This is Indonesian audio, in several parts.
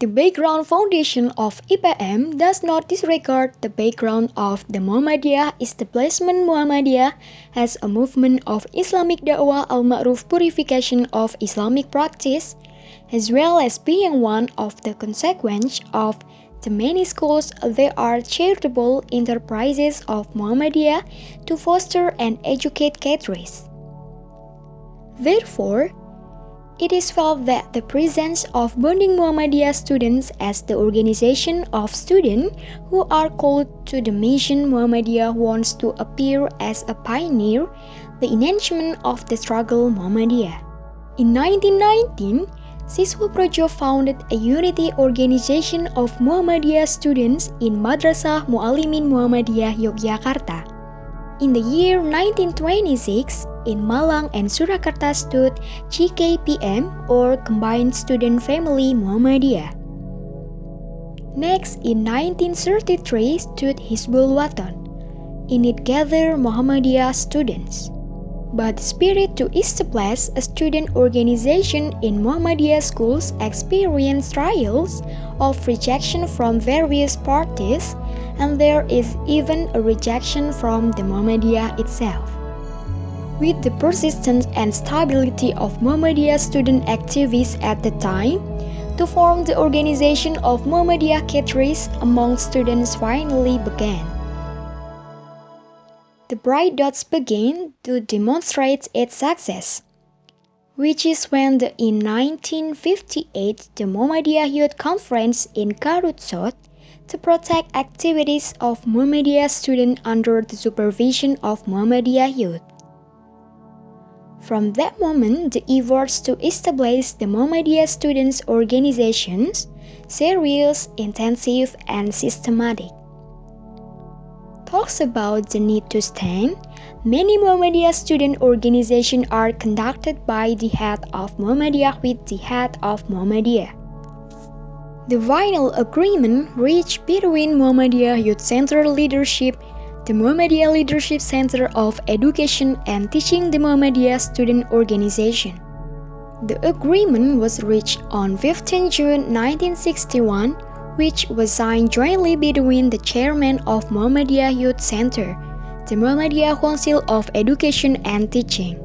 The background foundation of IPM does not disregard the background of the Muhammadiyah establishment. Muhammadiyah as a movement of Islamic Da'wah al-Ma'ruf purification of Islamic practice, as well as being one of the consequence of the many schools. There are charitable enterprises of Muhammadiyah to foster and educate cadres. Therefore, it is felt that the presence of bonding Muhammadiyah students as the organization of students who are called to the mission Muhammadiyah wants to appear as a pioneer, the enhancement of the struggle Muhammadiyah. In 1919, Siswa Projo founded a unity organization of Muhammadiyah students in Madrasah Muallimin Muhammadiyah Yogyakarta. In the year 1926, in Malang and Surakarta stood GKPM or Combined Student Family Muhammadiyah. Next, in 1933 stood Hizbul Wathan. In it gathered Muhammadiyah students. But the spirit to establish a student organization in Muhammadiyah schools experienced trials of rejection from various parties, and there is even a rejection from the Muhammadiyah itself. With the persistence and stability of Muhammadiyah student activists at the time, to form the organization of Muhammadiyah cadres among students finally began. The bright dots began to demonstrate its success, which is when in 1958 the Muhammadiyah Youth Conference in Karutsot to protect activities of Muhammadiyah students under the supervision of Muhammadiyah Youth. From that moment, the efforts to establish the Muhammadiyah students' organizations serious, intensive, and systematic. Talks about the need to stand. Many Muhammadiyah student organizations are conducted by the head of Muhammadiyah with the head of Muhammadiyah. The final agreement reached between Muhammadiyah Youth Center leadership, the Muhammadiyah Leadership Center of Education and Teaching, the Muhammadiyah Student Organization. The agreement was reached on 15 June 1961, which was signed jointly between the chairman of Muhammadiyah Youth Center, the Muhammadiyah Council of Education and Teaching.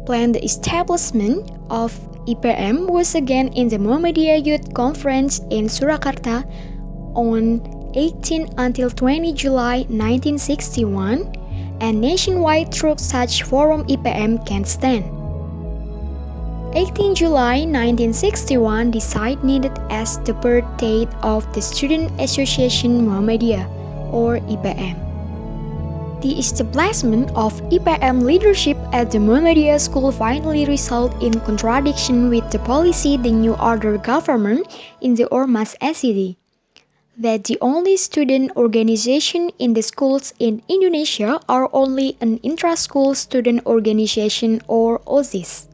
Planned the establishment of IPM was again in the Muhammadiyah Youth Conference in Surakarta on 18 until 20 July 1961, and nationwide through such forum IPM can stand. 18 July 1961 designated as the birth date of the Student Association Muhammadiyah, or IPM. The establishment of IPM leadership at the Muhammadiyah school finally resulted in contradiction with the policy the New Order government in the Ormas SED, that the only student organization in the schools in Indonesia are only an intra-school student organization or OSIS.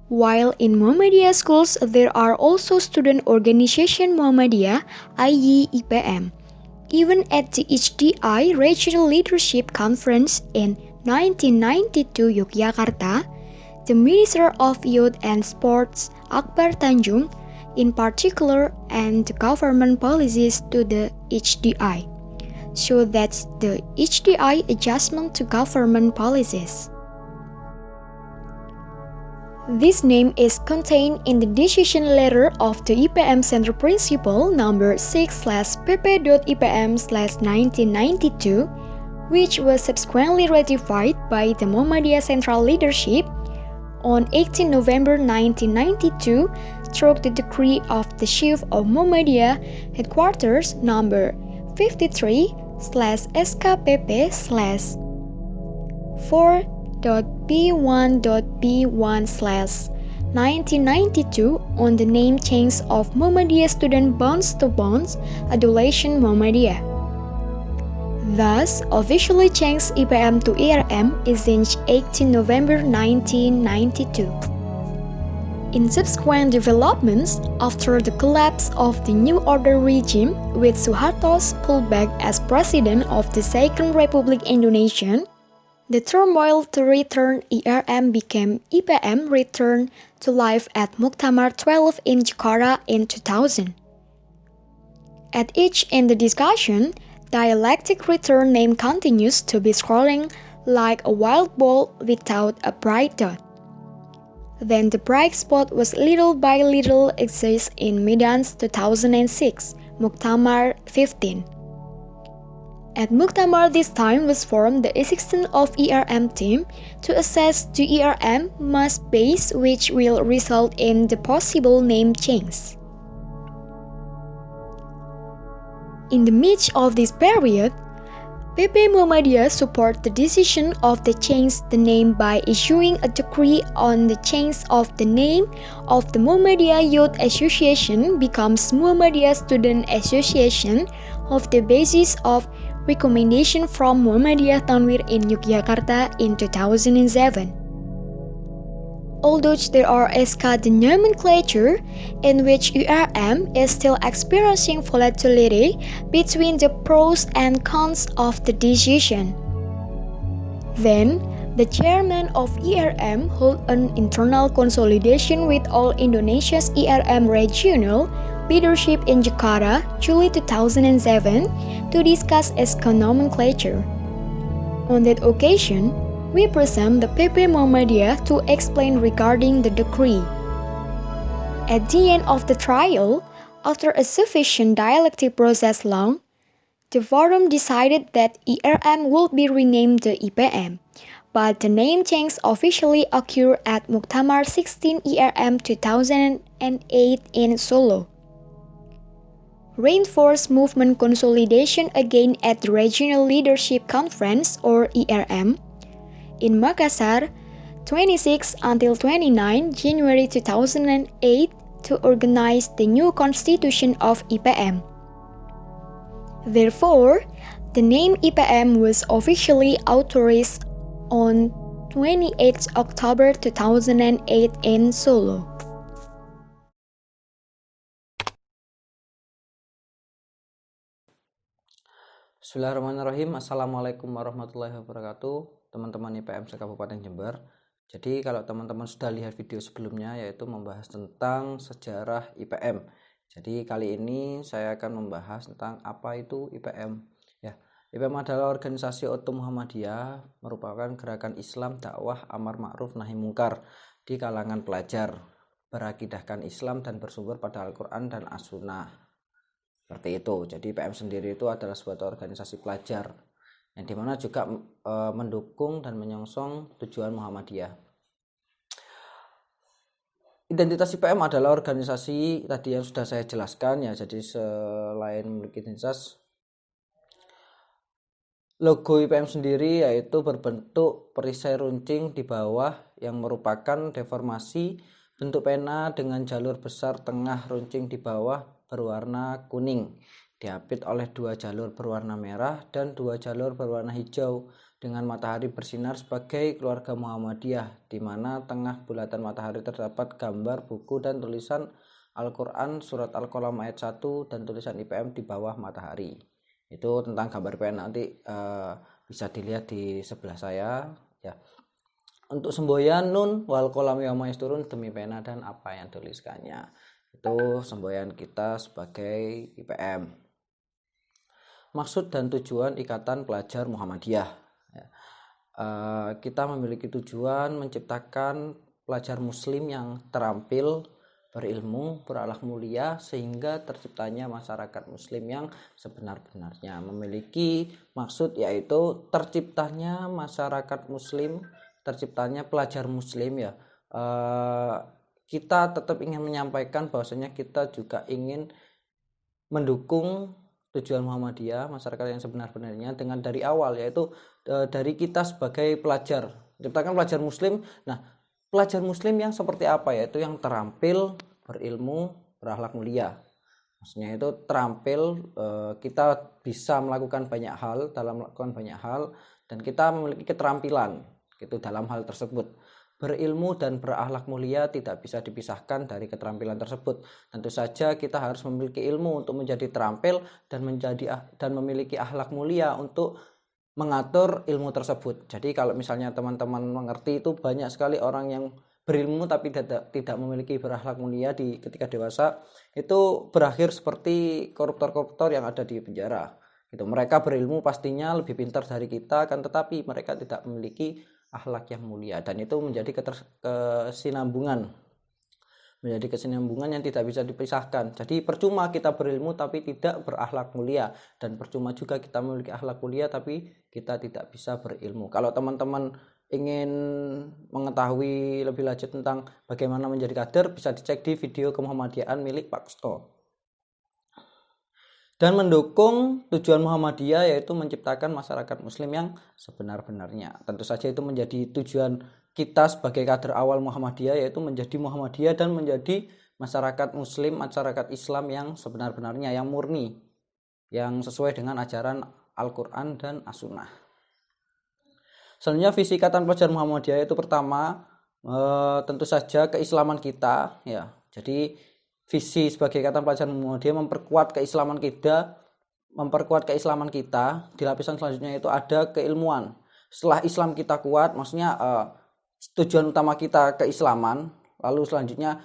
While in Muhammadiyah schools there are also student organization Muhammadiyah, i.e. IPM. Even at the HDI Regional Leadership Conference in 1992 Yogyakarta, the Minister of Youth and Sports Akbar Tanjung in particular and the government policies to the HDI, so that's the HDI adjustment to government policies. This name is contained in the decision letter of the IPM Center Principal number 6/pp.ipm/1992, which was subsequently ratified by the Muhammadiyah Central Leadership on 18 November 1992 through the decree of the Chief of Muhammadiyah Headquarters number 53/SKPP/4.B1.B1/1992 on the name change of Muhammadiyah Student Bonds to Bonds Adulation Muhammadiyah. Thus, officially changed IPM to IRM is in 18 November 1992. In subsequent developments, after the collapse of the New Order regime with Suharto's pullback as President of the Second Republic Indonesia, The turmoil to return ERM became IPM Return to Life at Muktamar 12 in Jakarta in 2000. At each in the discussion, dialectic return name continues to be scrolling like a wild ball without a bright dot. Then the bright spot was little by little exist in Medan's 2006, Muktamar 15. At Muktamar this time was formed the existence of ERM team to assess the ERM mass base which will result in the possible name change. In the midst of this period, PP Muhammadiyah support the decision of the change the name by issuing a decree on the change of the name of the Muhammadiyah Youth Association becomes Muhammadiyah Student Association of the basis of recommendation from Muhammadiyah Tanwir in Yogyakarta in 2007. Although there are SK the nomenclature in which URM is still experiencing volatility between the pros and cons of the decision. Then, the chairman of ERM held an internal consolidation with all Indonesia's ERM regional leadership in Jakarta, July 2007, to discuss SK nomenclature. On that occasion, we present the PP Muhammadiyah to explain regarding the decree. At the end of the trial, after a sufficient dialectic process long, the forum decided that ERM would be renamed the IPM, but the name change officially occurred at Muktamar 16 ERM 2008 in Solo. Reinforced movement consolidation again at the Regional Leadership Conference or ERM in Makassar, 26 until 29 January 2008 to organize the new constitution of IPM. Therefore, the name IPM was officially authorized on 28 October 2008 in Solo. Bismillahirrahmanirrahim. Assalamualaikum warahmatullahi wabarakatuh, teman-teman IPM Kabupaten Jember. Jadi kalau teman-teman sudah lihat video sebelumnya, yaitu membahas tentang sejarah IPM. Jadi kali ini saya akan membahas tentang apa itu IPM. Ya, IPM adalah organisasi Oto Muhammadiyah, merupakan gerakan Islam dakwah amar ma'ruf nahi mungkar di kalangan pelajar, berakidahkan Islam dan bersumber pada Al-Quran dan As-Sunnah. Seperti itu. Jadi IPM sendiri itu adalah suatu organisasi pelajar yang dimana juga mendukung dan menyongsong tujuan Muhammadiyah. Identitas IPM adalah organisasi tadi yang sudah saya jelaskan ya. Jadi selain memiliki identitas, logo IPM sendiri yaitu berbentuk perisai runcing di bawah yang merupakan deformasi bentuk pena dengan jalur besar tengah runcing di bawah berwarna kuning, diapit oleh dua jalur berwarna merah dan dua jalur berwarna hijau dengan matahari bersinar sebagai keluarga Muhammadiyah, di mana tengah bulatan matahari terdapat gambar buku dan tulisan Al-Quran surat Al-Qalam ayat 1 dan tulisan IPM di bawah matahari. Itu tentang gambar IPM, nanti bisa dilihat di sebelah saya ya. Untuk semboyan nun wal qalam yauma yasturun, demi pena dan apa yang tuliskannya. Itu semboyan kita sebagai IPM. Maksud dan tujuan Ikatan Pelajar Muhammadiyah. Kita memiliki tujuan menciptakan pelajar muslim yang terampil, berilmu, berakhlak mulia, sehingga terciptanya masyarakat muslim yang sebenar-benarnya. Memiliki maksud yaitu terciptanya masyarakat muslim, terciptanya pelajar muslim ya. Kita tetap ingin menyampaikan bahwasanya kita juga ingin mendukung tujuan Muhammadiyah, masyarakat yang sebenar-benarnya dengan dari awal, yaitu dari kita sebagai pelajar, menciptakan pelajar muslim. Nah, pelajar muslim yang seperti apa? Yaitu yang terampil, berilmu, berakhlak mulia. Maksudnya itu terampil, kita bisa melakukan banyak hal, dan kita memiliki keterampilan gitu dalam hal tersebut. Berilmu dan berakhlak mulia tidak bisa dipisahkan dari keterampilan tersebut. Tentu saja kita harus memiliki ilmu untuk menjadi terampil dan memiliki akhlak mulia untuk mengatur ilmu tersebut. Jadi kalau misalnya teman-teman mengerti, itu banyak sekali orang yang berilmu tapi tidak memiliki berakhlak mulia ketika dewasa, itu berakhir seperti koruptor-koruptor yang ada di penjara. Gitu. Mereka berilmu pastinya lebih pintar dari kita, kan, tetapi mereka tidak memiliki akhlak yang mulia, dan itu menjadi kesinambungan yang tidak bisa dipisahkan. Jadi percuma kita berilmu tapi tidak berakhlak mulia, dan percuma juga kita memiliki akhlak mulia tapi kita tidak bisa berilmu. Kalau teman-teman ingin mengetahui lebih lanjut tentang bagaimana menjadi kader, bisa dicek di video kemuhammadiyaan milik Pak Kusto. Dan mendukung tujuan Muhammadiyah, yaitu menciptakan masyarakat muslim yang sebenar-benarnya. Tentu saja itu menjadi tujuan kita sebagai kader awal Muhammadiyah, yaitu menjadi Muhammadiyah dan menjadi masyarakat muslim, masyarakat Islam yang sebenar-benarnya, yang murni, yang sesuai dengan ajaran Al-Quran dan As-Sunnah. Selanjutnya visi Ikatan Pelajar Muhammadiyah itu pertama, tentu saja keislaman kita, ya. Jadi visi sebagai Ikatan Pelajar Muhammadiyah memperkuat keislaman kita. Di lapisan selanjutnya itu ada keilmuan. Setelah Islam kita kuat, maksudnya tujuan utama kita keislaman, lalu selanjutnya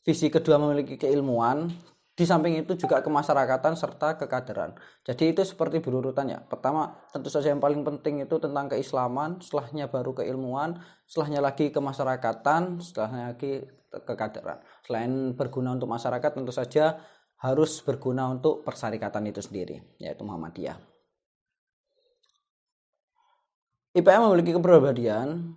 visi kedua memiliki keilmuan, di samping itu juga kemasyarakatan serta kekaderan. Jadi itu seperti berurutan, ya. Pertama tentu saja yang paling penting itu tentang keislaman, setelahnya baru keilmuan, setelahnya lagi kemasyarakatan, setelahnya lagi kekaderan. Selain berguna untuk masyarakat, tentu saja harus berguna untuk persyarikatan itu sendiri, yaitu Muhammadiyah. IPM memiliki kepribadian.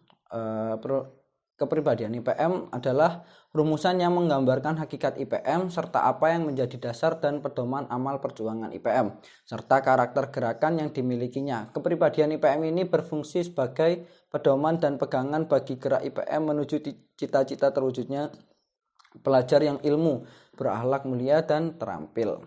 IPM adalah rumusan yang menggambarkan hakikat IPM serta apa yang menjadi dasar dan pedoman amal perjuangan IPM serta karakter gerakan yang dimilikinya. Kepribadian IPM ini berfungsi sebagai pedoman dan pegangan bagi gerak IPM menuju cita-cita terwujudnya pelajar yang ilmu, berakhlak mulia dan terampil.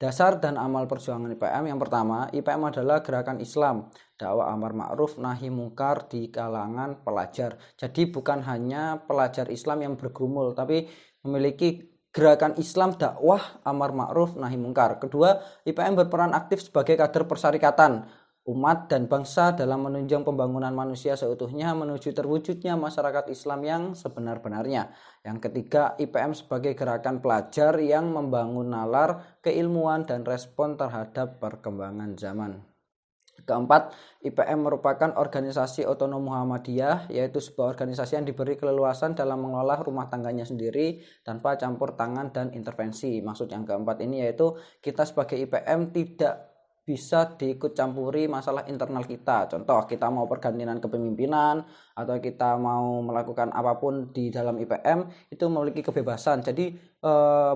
Dasar dan amal perjuangan IPM. Yang pertama, IPM adalah gerakan Islam, dakwah amar ma'ruf nahi mungkar di kalangan pelajar. Jadi bukan hanya pelajar Islam yang bergumul, tapi memiliki gerakan Islam, dakwah amar ma'ruf nahi mungkar. Kedua, IPM berperan aktif sebagai kader persyarikatan umat dan bangsa dalam menunjang pembangunan manusia seutuhnya menuju terwujudnya masyarakat Islam yang sebenar-benarnya. Yang ketiga, IPM sebagai gerakan pelajar yang membangun nalar, keilmuan, dan respon terhadap perkembangan zaman. Keempat, IPM merupakan organisasi otonom Muhammadiyah, yaitu sebuah organisasi yang diberi keleluasan dalam mengelola rumah tangganya sendiri tanpa campur tangan dan intervensi. Maksud yang keempat ini yaitu kita sebagai IPM tidak bisa diikut campuri masalah internal kita. Contoh, kita mau pergantian kepemimpinan atau kita mau melakukan apapun di dalam IPM, itu memiliki kebebasan. Jadi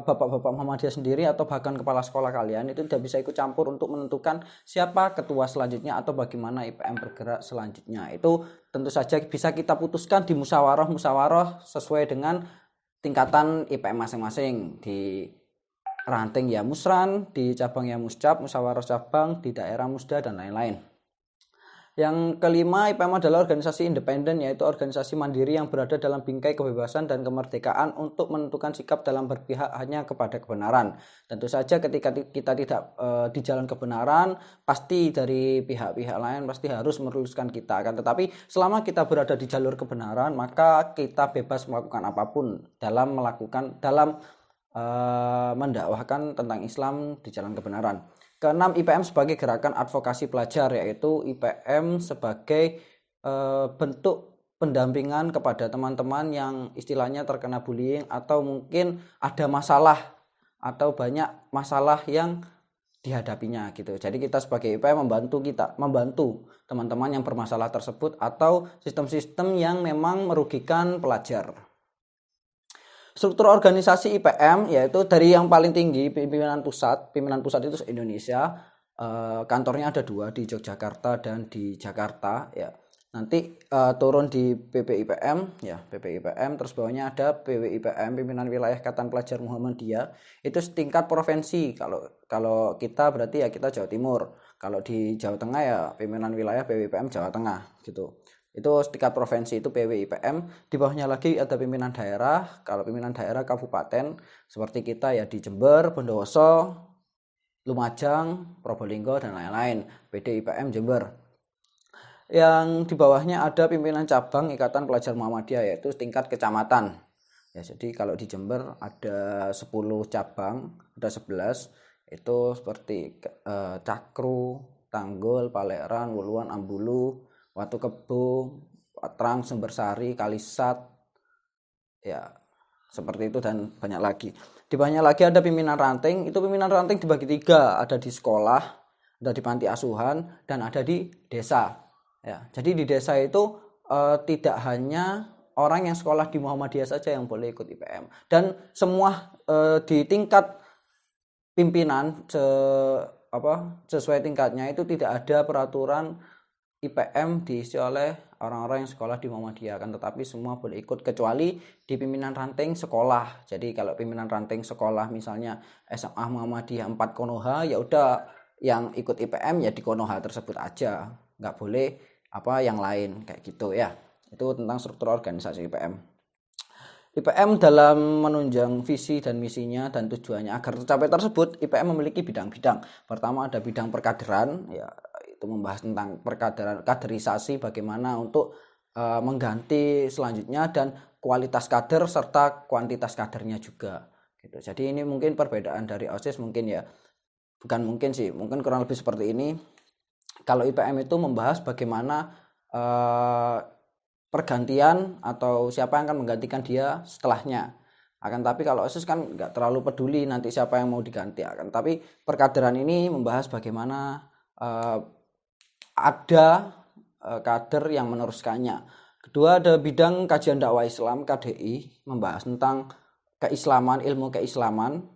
bapak-bapak Muhammadiyah sendiri atau bahkan kepala sekolah kalian itu tidak bisa ikut campur untuk menentukan siapa ketua selanjutnya atau bagaimana IPM bergerak selanjutnya. Itu tentu saja bisa kita putuskan di musyawarah sesuai dengan tingkatan IPM masing-masing, di ranting ya musran, di cabang ya muscap, musyawarah cabang, di daerah musda, dan lain-lain. Yang kelima, IPM adalah organisasi independen, yaitu organisasi mandiri yang berada dalam bingkai kebebasan dan kemerdekaan untuk menentukan sikap dalam berpihak hanya kepada kebenaran. Tentu saja ketika kita tidak di jalan kebenaran, pasti dari pihak-pihak lain pasti harus meruluskan kita. Tetapi selama kita berada di jalur kebenaran, maka kita bebas melakukan apapun dalam mendakwahkan tentang Islam di jalan kebenaran. Keenam, IPM sebagai gerakan advokasi pelajar, yaitu IPM sebagai bentuk pendampingan kepada teman-teman yang istilahnya terkena bullying atau mungkin ada masalah atau banyak masalah yang dihadapinya gitu. Jadi kita sebagai IPM membantu teman-teman yang bermasalah tersebut atau sistem-sistem yang memang merugikan pelajar. Struktur organisasi IPM yaitu dari yang paling tinggi pimpinan pusat itu se-Indonesia, kantornya ada 2 di Yogyakarta dan di Jakarta ya. Nanti turun di PPIPM ya, PPIPM, terus bawahnya ada PWIPM, pimpinan wilayah Ikatan Pelajar Muhammadiyah. Itu setingkat provinsi. Kalau kita berarti ya kita Jawa Timur. Kalau di Jawa Tengah ya pimpinan wilayah PWIPM Jawa Tengah gitu. Itu tingkat provinsi itu PWIPM. Di bawahnya lagi ada pimpinan daerah. Kalau pimpinan daerah kabupaten seperti kita ya di Jember, Bondowoso, Lumajang, Probolinggo, dan lain-lain. PD IPM Jember. Yang di bawahnya ada pimpinan cabang Ikatan Pelajar Muhammadiyah, yaitu tingkat kecamatan. Ya, jadi kalau di Jember ada 10 cabang, ada 11, itu seperti Cakru, Tanggul, Paleran, Wuluan, Ambulu, Watu Kebo, Patrang, Sumbersari, Kalisat, ya seperti itu dan banyak lagi. Di banyak lagi ada pimpinan ranting. Itu pimpinan ranting dibagi 3, ada di sekolah, ada di panti asuhan, dan ada di desa. Ya, jadi di desa itu tidak hanya orang yang sekolah di Muhammadiyah saja yang boleh ikut IPM, dan semua di tingkat pimpinan sesuai tingkatnya itu tidak ada peraturan IPM diisi oleh orang-orang yang sekolah di Muhammadiyah, kan tetapi semua boleh ikut kecuali di pimpinan ranting sekolah. Jadi kalau pimpinan ranting sekolah misalnya SMA Muhammadiyah 4 Konoha, ya udah yang ikut IPM ya di Konoha tersebut aja, nggak boleh yang lain kayak gitu ya. Itu tentang struktur organisasi IPM. IPM dalam menunjang visi dan misinya dan tujuannya agar tercapai tersebut, IPM memiliki bidang-bidang. Pertama ada bidang perkaderan, ya itu membahas tentang perkaderan, kaderisasi, bagaimana untuk mengganti selanjutnya, dan kualitas kader serta kuantitas kadernya juga. Gitu. Jadi ini mungkin perbedaan dari OSIS mungkin ya, bukan mungkin sih, mungkin kurang lebih seperti ini. Kalau IPM itu membahas bagaimana pergantian atau siapa yang akan menggantikan dia setelahnya. Akan tapi kalau OSIS kan nggak terlalu peduli nanti siapa yang mau diganti. Akan tapi perkaderan ini membahas bagaimana ada kader yang meneruskannya. Kedua ada bidang kajian dakwah Islam KDI, membahas tentang keislaman, ilmu keislaman.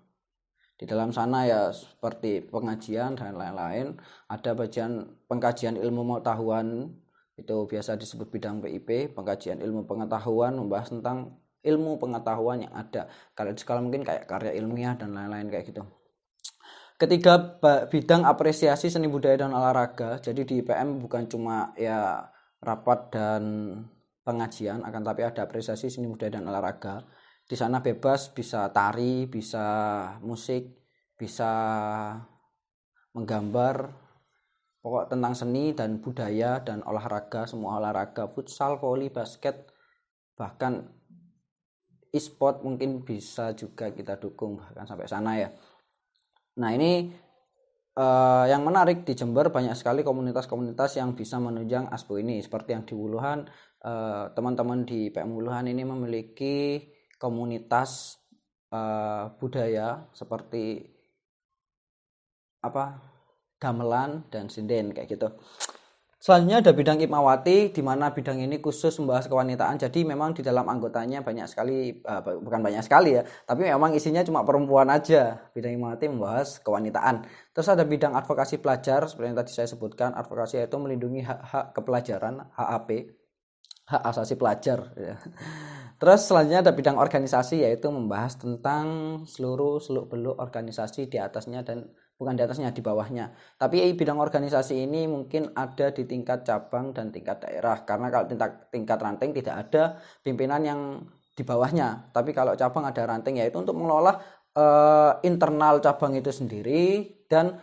Di dalam sana ya seperti pengajian dan lain-lain. Ada bagian pengkajian ilmu pengetahuan, itu biasa disebut bidang PIP, pengkajian ilmu pengetahuan, membahas tentang ilmu pengetahuan yang ada. Kalau di sekolah mungkin kayak karya ilmiah dan lain-lain kayak gitu. Ketiga, bidang apresiasi seni budaya dan olahraga. Jadi di IPM bukan cuma ya rapat dan pengajian, akan tapi ada apresiasi seni budaya dan olahraga. Di sana bebas, bisa tari, bisa musik, bisa menggambar, pokok tentang seni dan budaya dan olahraga, semua olahraga, futsal, voli, basket, bahkan e-sport mungkin bisa juga kita dukung bahkan sampai sana ya. Nah ini yang menarik di Jember, banyak sekali komunitas-komunitas yang bisa menunjang ASPO ini. Seperti yang di Wuluhan, teman-teman di IPM Wuluhan ini memiliki komunitas budaya seperti gamelan dan sinden kayak gitu. Selanjutnya ada bidang Hipmawati, di mana bidang ini khusus membahas kewanitaan. Jadi memang di dalam anggotanya banyak sekali, bukan banyak sekali ya, tapi memang isinya cuma perempuan aja. Bidang Hipmawati membahas kewanitaan. Terus ada bidang advokasi pelajar, seperti yang tadi saya sebutkan. Advokasi itu melindungi hak-hak kepelajaran, HAP, hak asasi pelajar ya. Terus selanjutnya ada bidang organisasi, yaitu membahas tentang seluruh seluk-beluk organisasi di atasnya dan bukan di atasnya, di bawahnya. Tapi bidang organisasi ini mungkin ada di tingkat cabang dan tingkat daerah, karena kalau tingkat ranting tidak ada pimpinan yang di bawahnya. Tapi kalau cabang ada ranting, yaitu untuk mengelola internal cabang itu sendiri dan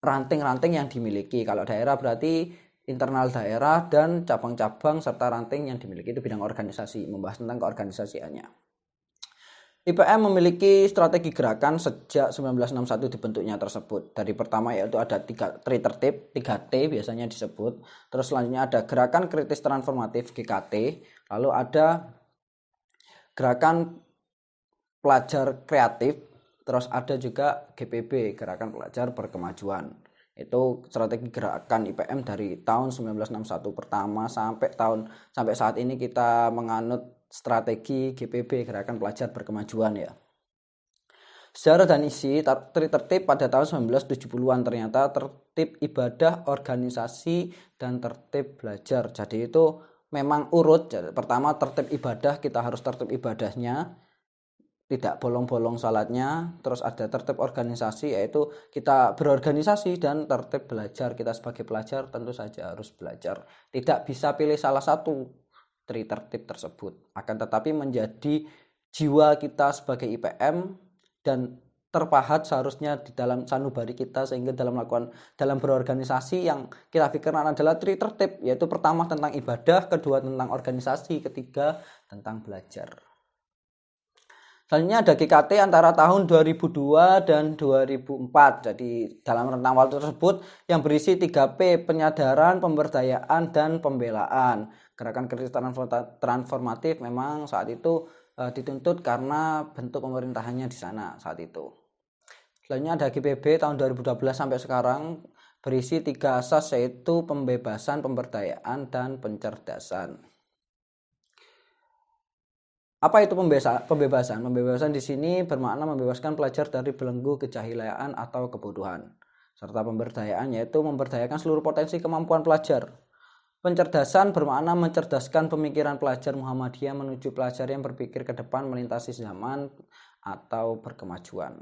ranting-ranting yang dimiliki. Kalau daerah berarti internal daerah dan cabang-cabang serta ranting yang dimiliki, itu bidang organisasi, membahas tentang keorganisasiannya. IPM memiliki strategi gerakan sejak 1961 dibentuknya tersebut. Dari pertama yaitu ada 3 tertib, 3T biasanya disebut. Terus selanjutnya ada gerakan kritis transformatif GKT. Lalu ada gerakan pelajar kreatif. Terus ada juga GPB, gerakan pelajar berkemajuan. Itu strategi gerakan IPM dari tahun 1961 pertama sampai saat ini kita menganut strategi GPB, gerakan pelajar berkemajuan ya. Sejarah dan isi tertib pada tahun 1970-an, ternyata tertib ibadah, organisasi, dan tertib belajar. Jadi itu memang urut. Jadi, pertama tertib ibadah, kita harus tertib ibadahnya, tidak bolong-bolong salatnya. Terus ada tertib organisasi, yaitu kita berorganisasi, dan tertib belajar, kita sebagai pelajar tentu saja harus belajar. Tidak bisa pilih salah satu tertib tersebut, akan tetapi menjadi jiwa kita sebagai IPM dan terpahat seharusnya di dalam sanubari kita, sehingga dalam berorganisasi yang kita pikirkan adalah tertib, yaitu pertama tentang ibadah, kedua tentang organisasi, ketiga tentang belajar. Selanjutnya ada GKT antara tahun 2002 dan 2004. Jadi dalam rentang waktu tersebut yang berisi 3P, penyadaran, pemberdayaan, dan pembelaan. Gerakan kritis transformatif memang saat itu dituntut karena bentuk pemerintahannya di sana saat itu. Selanjutnya ada GPB tahun 2012 sampai sekarang, berisi 3 asas, yaitu pembebasan, pemberdayaan, dan pencerdasan. Apa itu pembebasan? Pembebasan di sini bermakna membebaskan pelajar dari belenggu kejahilan atau kebodohan. Serta pemberdayaan, yaitu memberdayakan seluruh potensi kemampuan pelajar. Pencerdasan bermakna mencerdaskan pemikiran pelajar Muhammadiyah menuju pelajar yang berpikir ke depan, melintasi zaman atau berkemajuan.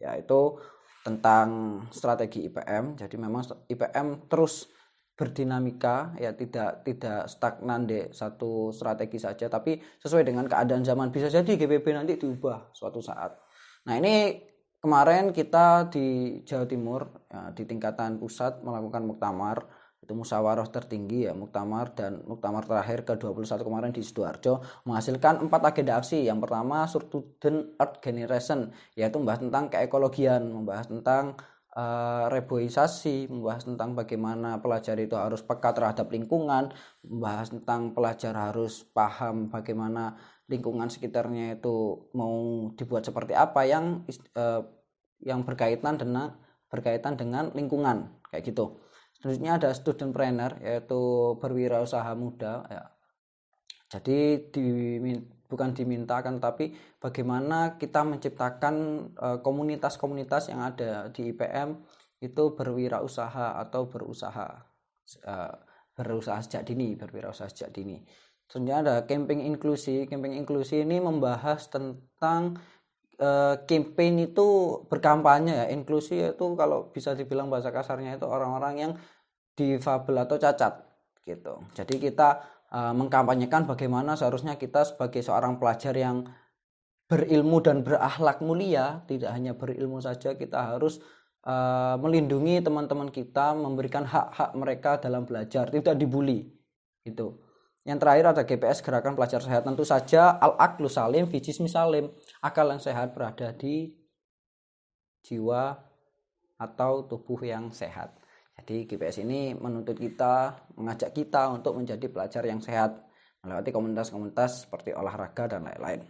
Yaitu tentang strategi IPM. Jadi memang IPM terus berdinamika, ya tidak stagnan di satu strategi saja, tapi sesuai dengan keadaan zaman. Bisa jadi GPB nanti diubah suatu saat. Nah, ini kemarin kita di Jawa Timur ya, di tingkatan pusat melakukan muktamar, itu musyawarah tertinggi ya, muktamar, dan muktamar terakhir ke-21 kemarin di Sidoarjo menghasilkan 4 agenda aksi. Yang pertama Student Earth Generation, yaitu membahas tentang keekologian, membahas tentang reboisasi, membahas tentang bagaimana pelajar itu harus peka terhadap lingkungan, membahas tentang pelajar harus paham bagaimana lingkungan sekitarnya itu mau dibuat seperti apa yang berkaitan dengan lingkungan, kayak gitu. Selanjutnya ada studentpreneur, yaitu berwirausaha muda ya. Jadi bukan dimintakan, tapi bagaimana kita menciptakan komunitas-komunitas yang ada di IPM itu berwirausaha atau berusaha sejak dini, berwirausaha sejak dini. Selanjutnya ada campaign inklusi. Campaign inklusi ini membahas tentang campaign itu berkampanye ya. Inklusi itu kalau bisa dibilang bahasa kasarnya itu orang-orang yang difabel atau cacat gitu. Jadi kita mengkampanyekan bagaimana seharusnya kita sebagai seorang pelajar yang berilmu dan berakhlak mulia, tidak hanya berilmu saja, kita harus melindungi teman-teman kita, memberikan hak-hak mereka dalam belajar, tidak dibully gitu. Yang terakhir ada GPS, Gerakan Pelajar Sehat. Tentu saja al-aqlu salim fi jismi salim, akal yang sehat berada di jiwa atau tubuh yang sehat. Jadi GPS ini menuntut kita, mengajak kita untuk menjadi pelajar yang sehat melewati komunitas-komunitas seperti olahraga dan lain-lain.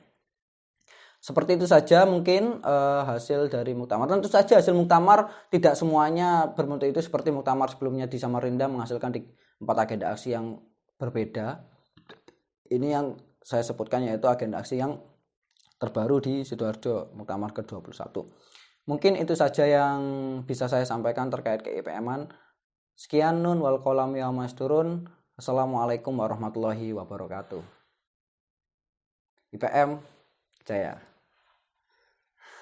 Seperti itu saja mungkin hasil dari muktamar. Tentu saja hasil muktamar tidak semuanya berbentuk itu seperti muktamar sebelumnya di Samarinda menghasilkan 4 agenda aksi yang berbeda. Ini yang saya sebutkan yaitu agenda aksi yang terbaru di Sidoarjo, muktamar ke-21. Mungkin itu saja yang bisa saya sampaikan terkait ke-IPM-an. Sekian, nun wal qalam ya masturun. Assalamualaikum warahmatullahi wabarakatuh. IPM Jaya.